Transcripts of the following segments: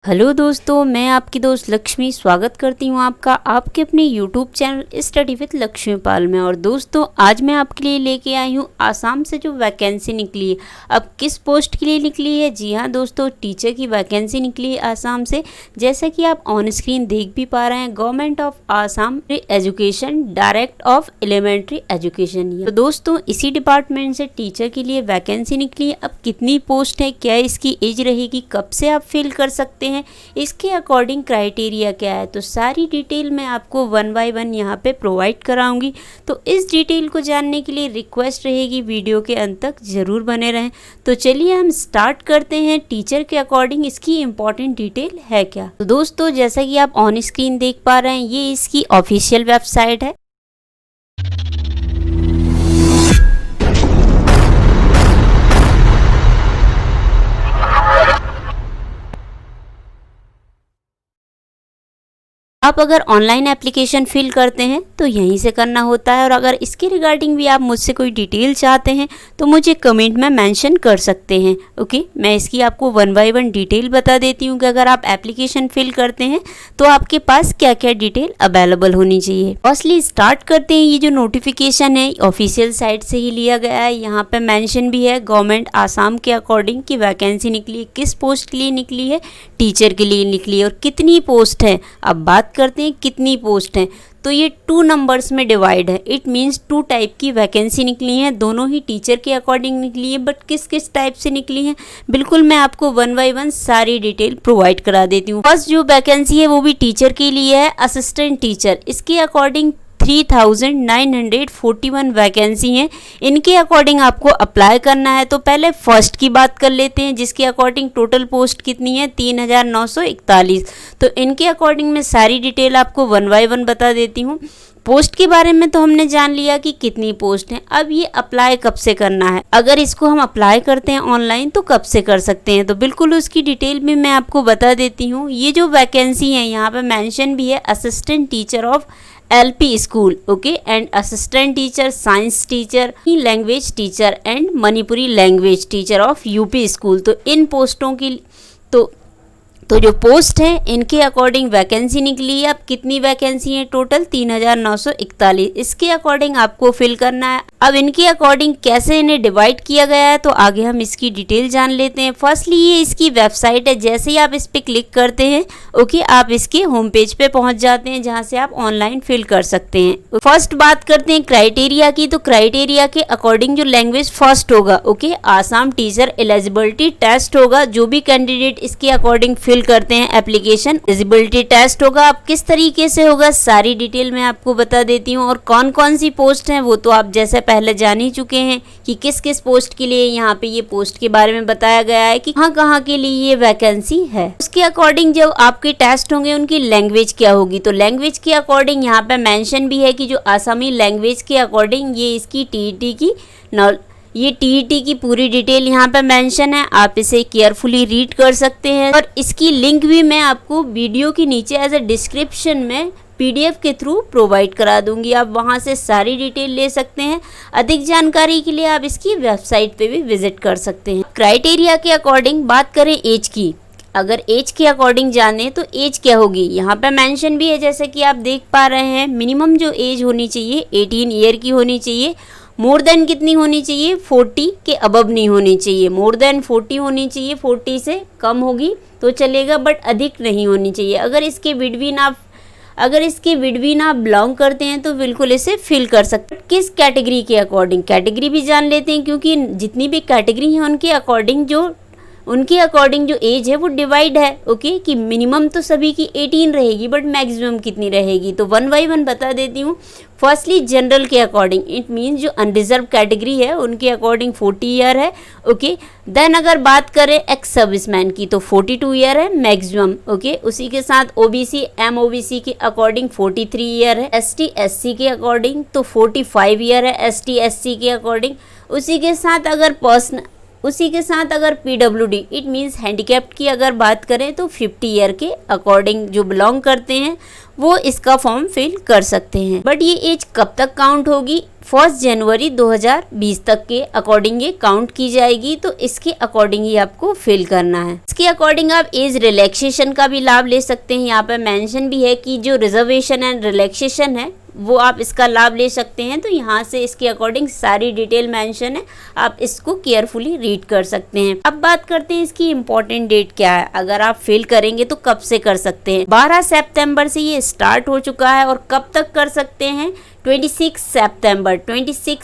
Hello दोस्तों, मैं आपकी दोस्त लक्ष्मी स्वागत करती हूँ आपका आपके अपने YouTube channel study with Lakshmi Pal में। और दोस्तों, आज मैं आपके लिए लेके आई हूँ आसाम से जो वैकेंसी निकली है। अब किस पोस्ट के लिए निकली है? जी हाँ दोस्तों, टीचर की वैकेंसी निकली है आसाम से। जैसा कि आप ऑन स्क्रीन देख भी पा रहे हैं, government of Assam education direct of elementary education. तो दोस्तों, इसी डिपार्टमेंट से टीचर के लिए वैकेंसी निकली है। अब कितनी पोस्ट है, क्या इसकी एज रहेगी, कब से आप फिल कर सकते हैं, इसके अकॉर्डिंग क्राइटेरिया क्या है, तो सारी डिटेल मैं आपको वन बाय वन यहाँ पे प्रोवाइड कराऊंगी। तो इस डिटेल को जानने के लिए रिक्वेस्ट रहेगी वीडियो के अंत तक जरूर बने रहें। तो चलिए हम स्टार्ट करते हैं। टीचर के अकॉर्डिंग इसकी इंपॉर्टेंट डिटेल है क्या? तो दोस्तों, जैसा कि आप ऑन स्क्रीन देख पा रहे हैं, ये इसकी ऑफिशियल वेबसाइट है। आप अगर ऑनलाइन एप्लीकेशन फिल करते हैं तो यहीं से करना होता है। और अगर इसके रिगार्डिंग भी आप मुझसे कोई डिटेल चाहते हैं तो मुझे कमेंट में मेंशन कर सकते हैं। ओके, मैं इसकी आपको वन बाय वन डिटेल बता देती हूँ कि अगर आप एप्लीकेशन फिल करते हैं तो आपके पास क्या क्या डिटेल अवेलेबल होनी चाहिए। फर्स्टली स्टार्ट करते हैं। ये जो नोटिफिकेशन है ऑफिशियल साइट से ही लिया गया है। यहाँ पे मेंशन भी है गवर्नमेंट आसाम के अकॉर्डिंग की वैकेंसी निकली है, किस पोस्ट के लिए निकली है, टीचर के लिए निकली है और कितनी पोस्ट है। अब बात करते हैं कितनी पोस्ट हैं, तो ये 2 नंबर्स में डिवाइड है। इट मींस 2 टाइप की वैकेंसी निकली हैं, दोनों ही टीचर के अकॉर्डिंग निकली है। बट किस किस टाइप से निकली हैं, बिल्कुल मैं आपको वन बाय वन सारी डिटेल प्रोवाइड करा देती हूँ। फर्स्ट जो वैकेंसी है वो भी टीचर के लिए है, असिस्टेंट टीचर। इसके अकॉर्डिंग 3941 वैकेंसी हैं। इनके अकॉर्डिंग आपको अप्लाई करना है। तो पहले फर्स्ट की बात कर लेते हैं, जिसके अकॉर्डिंग टोटल पोस्ट कितनी है, 3941। तो इनके अकॉर्डिंग मैं सारी डिटेल आपको वन बाय वन बता देती हूँ। पोस्ट के बारे में तो हमने जान लिया कि कितनी पोस्ट है। अब ये अप्लाई कब से करना है, अगर इसको हम अप्लाई करते हैं ऑनलाइन तो कब से कर सकते हैं, तो बिल्कुल उसकी डिटेल भी मैं आपको बता देती हूँ। ये जो वैकेंसी है यहाँ पे मेंशन भी है assistant teacher of LP school, okay, and assistant teacher, science teacher, language teacher and Manipuri language teacher of UP school. तो इन पोस्टों की तो जो पोस्ट है इनके अकॉर्डिंग वैकेंसी निकली है। अब कितनी वैकेंसी है टोटल, 3941। इसके अकॉर्डिंग आपको फिल करना है। अब इनके अकॉर्डिंग कैसे इन्हें डिवाइड किया गया है, तो आगे हम इसकी डिटेल जान लेते हैं। फर्स्टली ये इसकी वेबसाइट है। जैसे ही आप इस पर क्लिक करते हैं, ओके, आप इसके होम पेज पे पहुंच जाते हैं, जहां से आप ऑनलाइन फिल कर सकते हैं। फर्स्ट बात करते हैं क्राइटेरिया की। तो क्राइटेरिया के अकॉर्डिंग जो लैंग्वेज फर्स्ट होगा, okay, Assam teacher eligibility test होगा। जो भी कैंडिडेट इसके अकॉर्डिंग फिल करते हैं एप्लीकेशन, एलिजिबिलिटी टेस्ट होगा। अब किस तरीके से होगा सारी डिटेल मैं आपको बता देती हूँ। और कौन कौन सी पोस्ट हैं वो तो आप जैसे पहले जान ही चुके हैं कि किस किस पोस्ट के लिए यहाँ पे ये पोस्ट के बारे में बताया गया है कि कहाँ के लिए ये वैकेंसी है। उसके अकॉर्डिंग जो आपके टेस्ट होंगे उनकी लैंग्वेज क्या होगी, तो लैंग्वेज के अकॉर्डिंग यहाँ पे मेंशन भी है कि जो आसामी लैंग्वेज के अकॉर्डिंग ये इसकी टीईटी की ये टीईटी की पूरी डिटेल यहाँ पे मेंशन है। आप इसे केयरफुली रीड कर सकते हैं और इसकी लिंक भी मैं आपको वीडियो के नीचे एज ए डिस्क्रिप्शन में पीडीएफ के थ्रू प्रोवाइड करा दूंगी। आप वहां से सारी डिटेल ले सकते हैं। अधिक जानकारी के लिए आप इसकी वेबसाइट पे भी विजिट कर सकते हैं। क्राइटेरिया के अकॉर्डिंग बात करें एज की, अगर एज के अकॉर्डिंग जाने तो एज क्या होगी यहाँ पे मेंशन भी है। जैसे कि आप देख पा रहे हैं, मिनिमम जो एज होनी चाहिए 18 ईयर की होनी चाहिए। मोर देन कितनी होनी चाहिए, 40 के अबव नहीं होनी चाहिए। मोर देन 40 होनी चाहिए, 40 से कम होगी तो चलेगा, बट अधिक नहीं होनी चाहिए। अगर इसके विडवीन आप बिलोंग करते हैं तो बिल्कुल इसे फिल कर सकते हैं। किस कैटेगरी के अकॉर्डिंग, कैटेगरी भी जान लेते हैं, क्योंकि जितनी भी कैटेगरी है उनके अकॉर्डिंग जो एज है वो डिवाइड है, ओके, कि मिनिमम तो सभी की 18 रहेगी बट मैक्सिमम कितनी रहेगी, तो वन बाय वन बता देती हूँ। फर्स्टली जनरल के अकॉर्डिंग, इट मीन्स जो अनरिजर्व कैटेगरी है उनके अकॉर्डिंग 40 ईयर है, ओके। देन अगर बात करें एक्स सर्विसमैन की तो 42 ईयर है मैक्सिमम, ओके। उसी के साथ ओबीसी एमओबीसी के अकॉर्डिंग 43 ईयर है। एसटी एससी के अकॉर्डिंग तो 45 ईयर है एसटी एससी के अकॉर्डिंग। उसी के साथ अगर उसी के साथ अगर PWD इट मीन्स हैंडीकैप्ड की अगर बात करें तो 50 ईयर के अकॉर्डिंग जो बिलोंग करते हैं वो इसका फॉर्म फिल कर सकते हैं। बट ये एज कब तक काउंट होगी? 1 जनवरी 2020 तक के अकॉर्डिंग ये काउंट की जाएगी, तो इसके अकॉर्डिंग ही आपको फिल करना है। इसके अकॉर्डिंग आप एज रिलैक्सेशन का भी लाभ ले सकते हैं। यहाँ पे मेंशन भी है कि जो रिजर्वेशन एंड रिलैक्सेशन है वो आप इसका लाभ ले सकते हैं। तो यहाँ से इसके अकॉर्डिंग सारी डिटेल मेंशन है, आप इसको केयरफुली रीड कर सकते हैं। अब बात करते हैं इसकी इम्पोर्टेंट डेट क्या है। अगर आप फिल करेंगे तो कब से कर सकते हैं? 12 सितंबर से ये स्टार्ट हो चुका है और कब तक कर सकते हैं? 26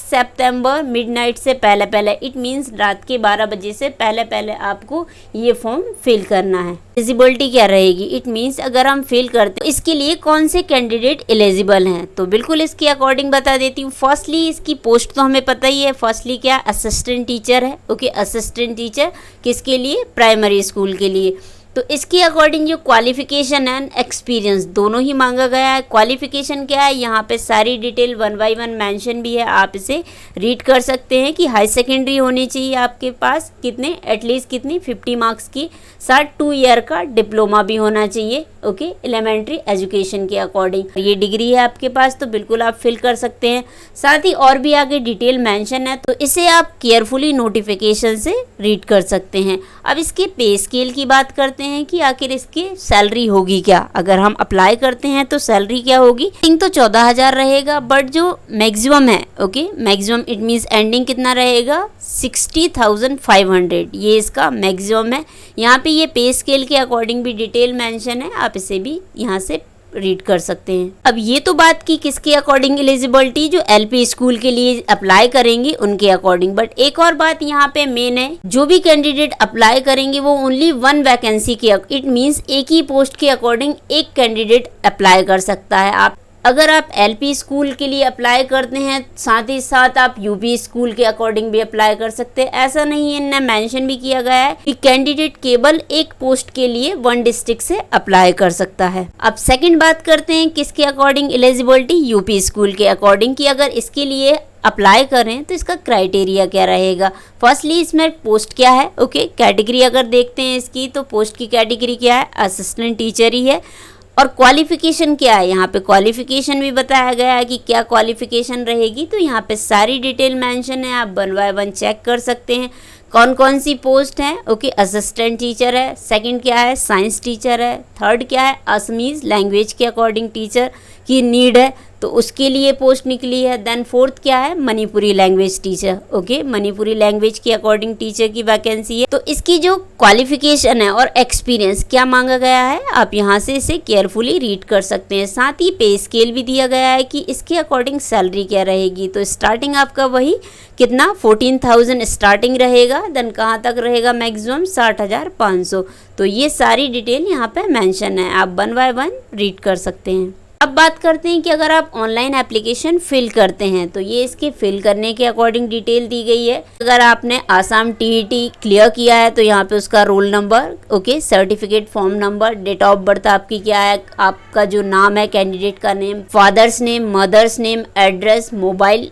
सितंबर मिडनाइट से पहले इट मीन्स रात के 12 बजे से पहले आपको ये फॉर्म फिल करना है। एलिजिबिलिटी क्या रहेगी? इट मीन्स अगर हम फिल करते हैं इसके लिए कौन से कैंडिडेट एलिजिबल हैं, तो बिल्कुल इसके अकॉर्डिंग बता देती हूँ। फर्स्टली इसकी पोस्ट तो हमें पता ही है। फर्स्टली क्या? असिस्टेंट टीचर है। ओके, असिस्टेंट टीचर किसके लिए? प्राइमरी स्कूल के लिए। तो इसके अकॉर्डिंग जो क्वालिफिकेशन एंड एक्सपीरियंस दोनों ही मांगा गया है। क्वालिफिकेशन क्या है? यहाँ पे सारी डिटेल 1 बाय 1 मेंशन भी है, आप इसे रीड कर सकते हैं कि हाई सेकेंडरी होनी चाहिए आपके पास, कितने एटलीस्ट कितनी 50 मार्क्स की, साथ 2 ईयर का डिप्लोमा भी होना चाहिए। ओके, एलिमेंट्री एजुकेशन के अकॉर्डिंग ये डिग्री है आपके पास, तो बिल्कुल आप फिल कर सकते हैं। साथ ही और भी आगे डिटेल मेंशन है, तो इसे आप केयरफुली नोटिफिकेशन से रीड कर सकते हैं। अब इसके पे स्केल की बात करते हैं कि आखिर इसकी सैलरी होगी क्या। अगर हम अप्लाई करते हैं तो सैलरी क्या होगी? तो 14,000 रहेगा, बट जो मैक्सिमम है, okay, maximum it means ending कितना रहेगा? 60,500, ये इसका मैक्सिमम है। यहाँ पे ये पे स्केल के अकॉर्डिंग भी डिटेल मेंशन है, आप इसे भी यहाँ से रीड कर सकते हैं। अब ये तो बात की किसके अकॉर्डिंग एलिजिबिलिटी, जो LP स्कूल के लिए अप्लाई करेंगे उनके अकॉर्डिंग। बट एक और बात यहाँ पे मेन है, जो भी कैंडिडेट अप्लाई करेंगे वो ओनली 1 वैकेंसी के इट मीन्स एक ही पोस्ट के अकॉर्डिंग एक कैंडिडेट अप्लाई कर सकता है। आप अगर आप LP स्कूल के लिए अप्लाई करते हैं, साथ ही साथ आप UP स्कूल के अकॉर्डिंग भी अप्लाई कर सकते हैं। ऐसा नहीं है, इनने मेंशन भी किया गया है कि कैंडिडेट केवल एक पोस्ट के लिए 1 डिस्ट्रिक्ट से अप्लाई कर सकता है। अब सेकंड बात करते हैं किसके अकॉर्डिंग एलिजिबिलिटी? UP स्कूल के अकॉर्डिंग कि अगर इसके लिए अप्लाई करें तो इसका क्राइटेरिया क्या रहेगा। फर्स्टली इसमें पोस्ट क्या है? ओके, कैटेगरी अगर देखते हैं इसकी, तो पोस्ट की कैटेगरी क्या है? असिस्टेंट टीचर ही है। और क्वालिफिकेशन क्या है? यहाँ पे क्वालिफिकेशन भी बताया गया है कि क्या क्वालिफिकेशन रहेगी, तो यहाँ पे सारी डिटेल मेंशन है, आप 1 बाय 1 चेक कर सकते हैं कौन कौन सी पोस्ट है। ओके, असिस्टेंट टीचर है, सेकंड क्या है? साइंस टीचर है, थर्ड क्या है? असमीज लैंग्वेज के अकॉर्डिंग टीचर की नीड है, तो उसके लिए पोस्ट निकली है। देन फोर्थ क्या है? Manipuri language teacher. Okay, Manipuri language के अकॉर्डिंग टीचर की वैकेंसी है। तो इसकी जो क्वालिफिकेशन है और एक्सपीरियंस क्या मांगा गया है, आप यहाँ से इसे केयरफुली रीड कर सकते हैं। साथ ही पे स्केल भी दिया गया है कि इसके अकॉर्डिंग सैलरी क्या रहेगी। तो स्टार्टिंग आपका वही कितना 14,000 स्टार्टिंग रहेगा, देन कहाँ तक रहेगा? मैक्सिमम 60,500। तो ये सारी डिटेल यहाँ पे मेंशन है, आप 1 बाय 1 रीड कर सकते हैं। अब बात करते हैं कि अगर आप ऑनलाइन एप्लीकेशन फिल करते हैं तो ये इसके फिल करने के अकॉर्डिंग डिटेल दी गई है। अगर आपने आसाम TET क्लियर किया है तो यहाँ पे उसका roll number, okay, certificate form number, date of birth आपकी क्या है, आपका जो नाम है, कैंडिडेट का name, father's name, mother's name, address, mobile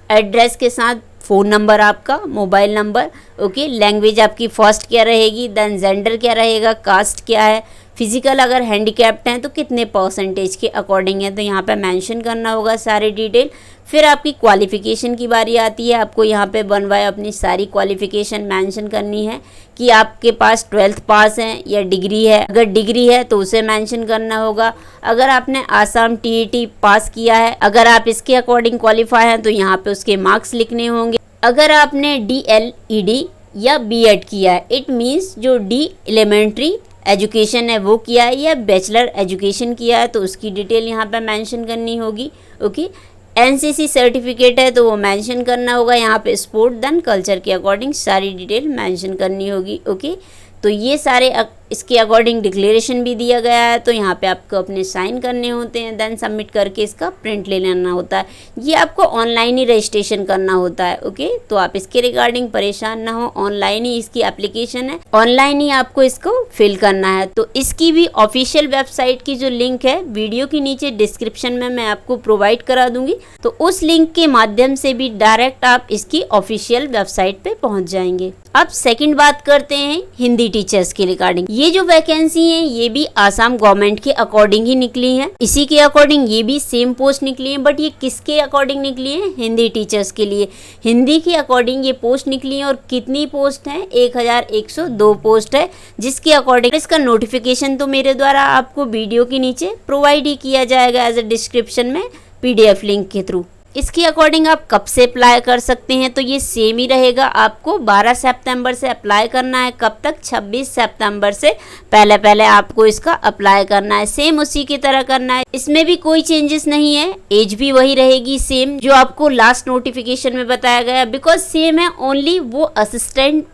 address के साथ फ़ोन नंबर आपका, मोबाइल नंबर, ओके, लैंग्वेज आपकी फर्स्ट क्या रहेगी, देन जेंडर क्या रहेगा, कास्ट क्या है, फिजिकल अगर हैंडीकैप्ड हैं तो कितने परसेंटेज के अकॉर्डिंग है, तो यहाँ पे मेंशन करना होगा सारी डिटेल। फिर आपकी क्वालिफिकेशन की बारी आती है, आपको यहाँ पे 1 बाय अपनी सारी क्वालिफिकेशन मेंशन करनी है कि आपके पास 12th पास है या डिग्री है। अगर डिग्री है तो उसे मेंशन करना होगा। अगर आपने आसाम TET पास किया है, अगर आप इसके अकॉर्डिंग क्वालिफाई हैं तो यहाँ पे उसके मार्क्स लिखने होंगे। अगर आपने DLED या B.Ed किया है, इट मीन्स जो D एलिमेंट्री एजुकेशन है वो किया है या बैचलर एजुकेशन किया है, तो उसकी डिटेल यहाँ पे मेंशन करनी होगी। ओके, NCC सर्टिफिकेट है तो वो मेंशन करना होगा यहाँ पे। स्पोर्ट देन कल्चर के अकॉर्डिंग सारी डिटेल मेंशन करनी होगी। ओके, तो ये सारे इसके अकॉर्डिंग डिक्लेरेशन भी दिया गया है, तो यहाँ पे आपको अपने साइन करने होते हैं, देन सबमिट करके इसका प्रिंट ले लेना होता है। ये आपको ऑनलाइन ही रजिस्ट्रेशन करना होता है। ओके, तो आप इसके रिगार्डिंग परेशान ना हो, ऑनलाइन ही इसकी एप्लीकेशन है, ऑनलाइन ही आपको इसको फिल करना है। तो इसकी भी ऑफिशियल वेबसाइट की जो लिंक है वीडियो के नीचे डिस्क्रिप्शन में मैं आपको प्रोवाइड करा दूंगी, तो उस लिंक के माध्यम से भी डायरेक्ट आप इसकी ऑफिशियल वेबसाइट पे पहुंच जाएंगे। अब सेकंड बात करते हैं हिंदी टीचर्स के रिगार्डिंग। ये जो वैकेंसी है ये भी आसाम गवर्नमेंट के अकॉर्डिंग ही निकली है, इसी के अकॉर्डिंग ये भी सेम पोस्ट निकली है, बट ये किसके अकॉर्डिंग निकली है? हिंदी टीचर्स के लिए, हिंदी के अकॉर्डिंग ये पोस्ट निकली है। और कितनी पोस्ट है? 1102 पोस्ट है, जिसके अकॉर्डिंग इसका नोटिफिकेशन तो मेरे द्वारा आपको वीडियो के नीचे प्रोवाइड ही किया जाएगा एज ए डिस्क्रिप्शन में PDF लिंक के थ्रू। इसके अकॉर्डिंग आप कब से अप्लाई कर सकते हैं? तो ये सेम ही रहेगा, आपको 12 सितंबर से अप्लाई करना है। कब तक? 26 सितंबर से पहले आपको इसका अप्लाई करना है, सेम उसी की तरह करना है। इसमें भी कोई चेंजेस नहीं है, एज भी वही रहेगी सेम जो आपको लास्ट नोटिफिकेशन में बताया गया, बिकॉज सेम है, ओनली वो असिस्टेंट,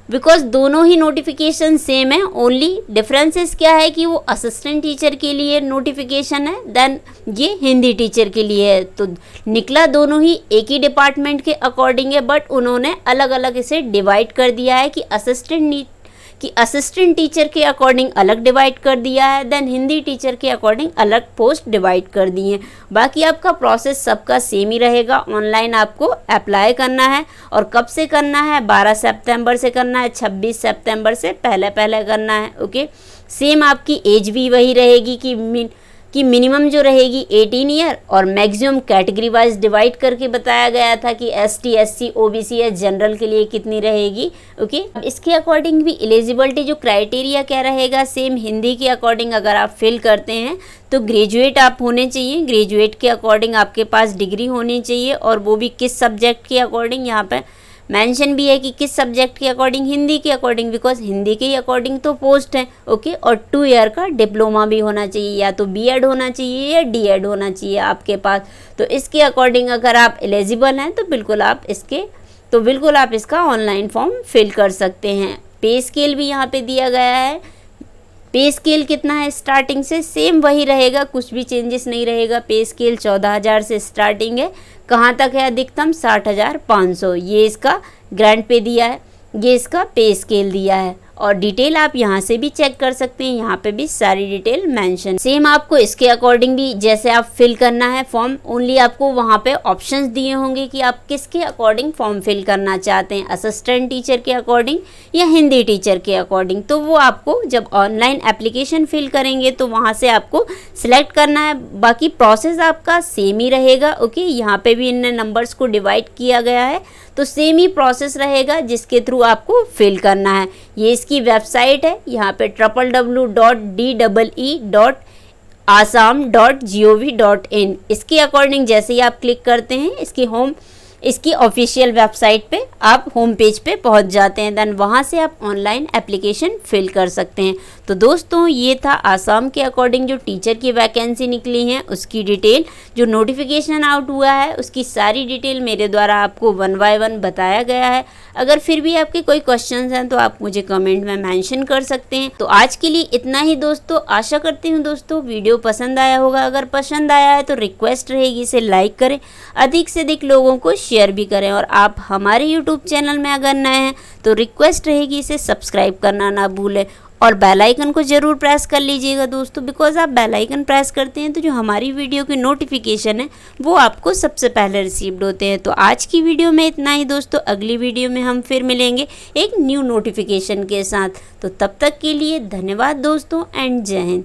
बिकॉज दोनों ही नोटिफिकेशन सेम है, ओनली डिफरेंसेस क्या है कि वो असिस्टेंट टीचर के लिए नोटिफिकेशन है, देन ये हिंदी टीचर के लिए है। तो निकला दोनों ही एक ही डिपार्टमेंट के अकॉर्डिंग है, बट उन्होंने अलग अलग इसे डिवाइड कर दिया है कि असिस्टेंट टीचर के अकॉर्डिंग अलग डिवाइड कर दिया है, देन हिंदी टीचर के अकॉर्डिंग अलग पोस्ट डिवाइड कर दी है। बाकी आपका प्रोसेस सबका सेम ही रहेगा, ऑनलाइन आपको अप्लाई करना है। और कब से करना है? 12 सितंबर से करना है, 26 सितंबर से पहले करना है। ओके, सेम आपकी एज भी वही रहेगी कि मिनिमम जो रहेगी 18 ईयर, और मैक्सिमम कैटेगरी वाइज डिवाइड करके बताया गया था कि ST SC OBC या जनरल के लिए कितनी रहेगी। ओके, इसके अकॉर्डिंग भी एलिजिबिलिटी जो क्राइटेरिया क्या रहेगा, सेम हिंदी के अकॉर्डिंग अगर आप फिल करते हैं तो ग्रेजुएट आप होने चाहिए, ग्रेजुएट के अकॉर्डिंग आपके पास डिग्री होनी चाहिए, और वो भी किस सब्जेक्ट के अकॉर्डिंग, यहाँ पे मेंशन भी है कि किस सब्जेक्ट के अकॉर्डिंग, हिंदी के अकॉर्डिंग, बिकॉज हिंदी के अकॉर्डिंग तो पोस्ट है। ओके, और 2 ईयर का डिप्लोमा भी होना चाहिए, या तो B.Ed होना चाहिए या D.Ed होना चाहिए आपके पास। तो इसके अकॉर्डिंग अगर आप एलिजिबल हैं तो बिल्कुल आप इसका ऑनलाइन फॉर्म फिल कर सकते हैं। पे स्केल भी यहाँ पे दिया गया है, पे स्केल कितना है स्टार्टिंग से? सेम वही रहेगा, कुछ भी चेंजेस नहीं रहेगा। पे स्केल 14,000 से स्टार्टिंग है, कहाँ तक है अधिकतम? 60,500। ये इसका ग्रांट पे दिया है, ये इसका पे स्केल दिया है। और डिटेल आप यहाँ से भी चेक कर सकते हैं, यहाँ पे भी सारी डिटेल मेंशन। सेम आपको इसके अकॉर्डिंग भी जैसे आप फिल करना है फॉर्म, ओनली आपको वहाँ पे ऑप्शंस दिए होंगे कि आप किसके अकॉर्डिंग फॉर्म फिल करना चाहते हैं, असिस्टेंट टीचर के अकॉर्डिंग या हिंदी टीचर के अकॉर्डिंग। तो वो आपको जब ऑनलाइन एप्लीकेशन फिल करेंगे तो वहाँ से आपको सिलेक्ट करना है। बाकी प्रोसेस आपका सेम ही रहेगा। ओके, यहाँ पे भी इन नंबर्स को डिवाइड किया गया है, तो सेम ही प्रोसेस रहेगा जिसके थ्रू आपको फिल करना है। ये इसकी वेबसाइट है, यहाँ पे www.dee.assam.gov.in। इसके अकॉर्डिंग जैसे ही आप क्लिक करते हैं इसकी ऑफिशियल वेबसाइट पे आप होम पेज पे पहुंच जाते हैं, देन वहाँ से आप ऑनलाइन एप्लीकेशन फिल कर सकते हैं। तो दोस्तों ये था आसाम के अकॉर्डिंग जो टीचर की वैकेंसी निकली है उसकी डिटेल, जो नोटिफिकेशन आउट हुआ है उसकी सारी डिटेल मेरे द्वारा आपको 1 बाय 1 बताया गया है। अगर फिर भी आपके कोई क्वेश्चंस हैं तो आप मुझे कमेंट में मेंशन कर सकते हैं। तो आज के लिए इतना ही दोस्तों, आशा करती हूँ दोस्तों वीडियो पसंद आया होगा। अगर पसंद आया है तो रिक्वेस्ट रहेगी इसे लाइक करें, अधिक से अधिक लोगों को शेयर भी करें, और आप हमारे यूट्यूब चैनल में अगर नए हैं तो रिक्वेस्ट रहेगी इसे सब्सक्राइब करना ना भूलें, और बेल आइकन को ज़रूर प्रेस कर लीजिएगा दोस्तों, बिकॉज आप बेल आइकन प्रेस करते हैं तो जो हमारी वीडियो की नोटिफिकेशन है वो आपको सबसे पहले रिसीव्ड होते हैं। तो आज की वीडियो में इतना ही दोस्तों, अगली वीडियो में हम फिर मिलेंगे एक न्यू नोटिफिकेशन के साथ। तो तब तक के लिए धन्यवाद दोस्तों, एंड जय हिंद।